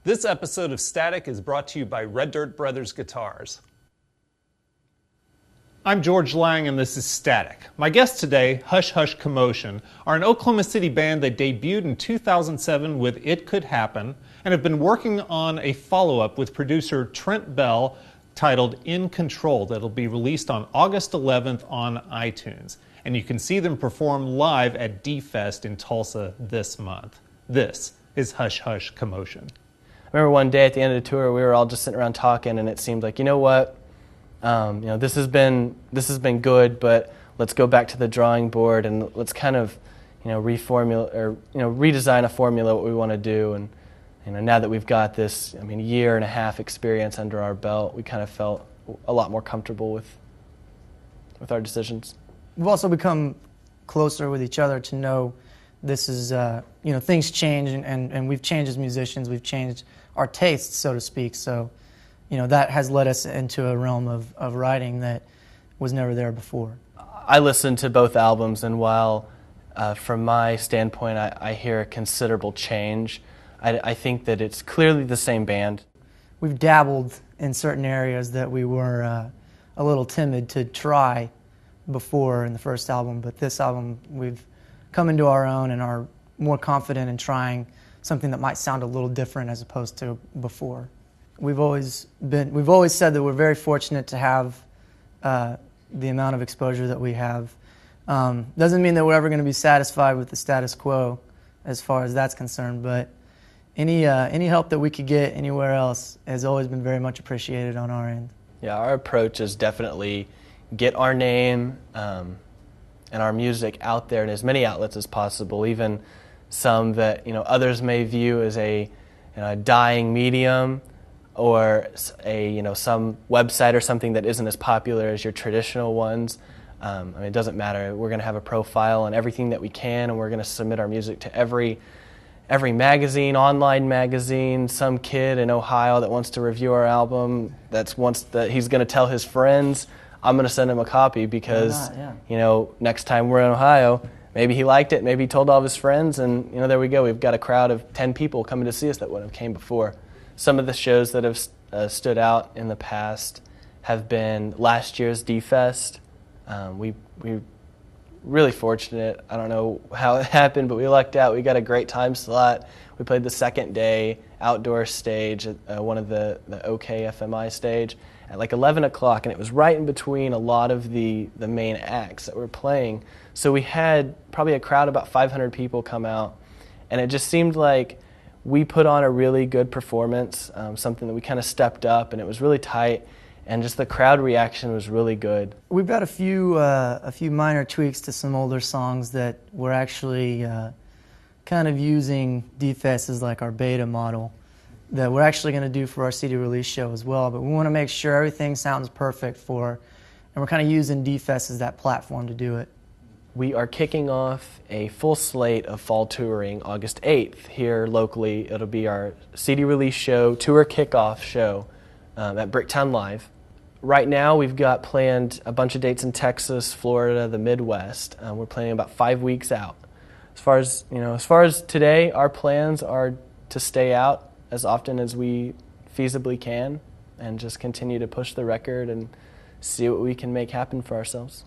This episode of Static is brought to you by Red Dirt Brothers Guitars. I'm George Lang and this is Static. My guests today, Hush Commotion, are an Oklahoma City band that debuted in 2007 with It Could Happen and have been working on a follow-up with producer Trent Bell titled In Control that'll be released on August 11th on iTunes. And you can see them perform live at D-Fest in Tulsa this month. This is Hush Commotion. I remember one day at the end of the tour, we were all just sitting around talking, and it seemed like, you know what, this has been good, but let's go back to the drawing board and let's kind of, redesign a formula what we want to do. And now that we've got this, year and a half experience under our belt, we kind of felt a lot more comfortable with our decisions. We've also become closer with each other to know this is, things change, and we've changed as musicians. We've changed our tastes, so to speak. So, that has led us into a realm of writing that was never there before. I listened to both albums, and while from my standpoint I hear a considerable change, I think that it's clearly the same band. We've dabbled in certain areas that we were a little timid to try before in the first album, but this album we've come into our own and are more confident in trying something that might sound a little different as opposed to before. We've always said that we're very fortunate to have the amount of exposure that we have. Doesn't mean that we're ever going to be satisfied with the status quo as far as that's concerned, but any help that we could get anywhere else has always been very much appreciated on our end. Yeah, our approach is definitely get our name and our music out there in as many outlets as possible, even some that others may view as a dying medium, or some website or something that isn't as popular as your traditional ones. It doesn't matter. We're going to have a profile on everything that we can, and we're going to submit our music to every magazine, online magazine. Some kid in Ohio that wants to review our album, he's going to tell his friends, I'm going to send him a copy because, next time we're in Ohio, maybe he liked it, maybe he told all of his friends, and, there we go. We've got a crowd of 10 people coming to see us that wouldn't have came before. Some of the shows that have stood out in the past have been last year's D-Fest. We really fortunate. I don't know how it happened, but we lucked out. We got a great time slot. We played the second day outdoor stage at one of the OK FMI stage at like 11 o'clock, and it was right in between a lot of the main acts that were playing. So we had probably a crowd of about 500 people come out, and it just seemed like we put on a really good performance, something that we kind of stepped up, and it was really tight, and just the crowd reaction was really good. We've got a few minor tweaks to some older songs that we're actually kind of using D-Fest as like our beta model that we're actually going to do for our CD release show as well, but we want to make sure everything sounds perfect and we're kind of using D-Fest as that platform to do it. We are kicking off a full slate of fall touring August 8th here locally. It'll be our CD release show, tour kickoff show at Bricktown Live. Right now we've got planned a bunch of dates in Texas, Florida, the Midwest. We're planning about 5 weeks out. As far as today, our plans are to stay out as often as we feasibly can and just continue to push the record and see what we can make happen for ourselves.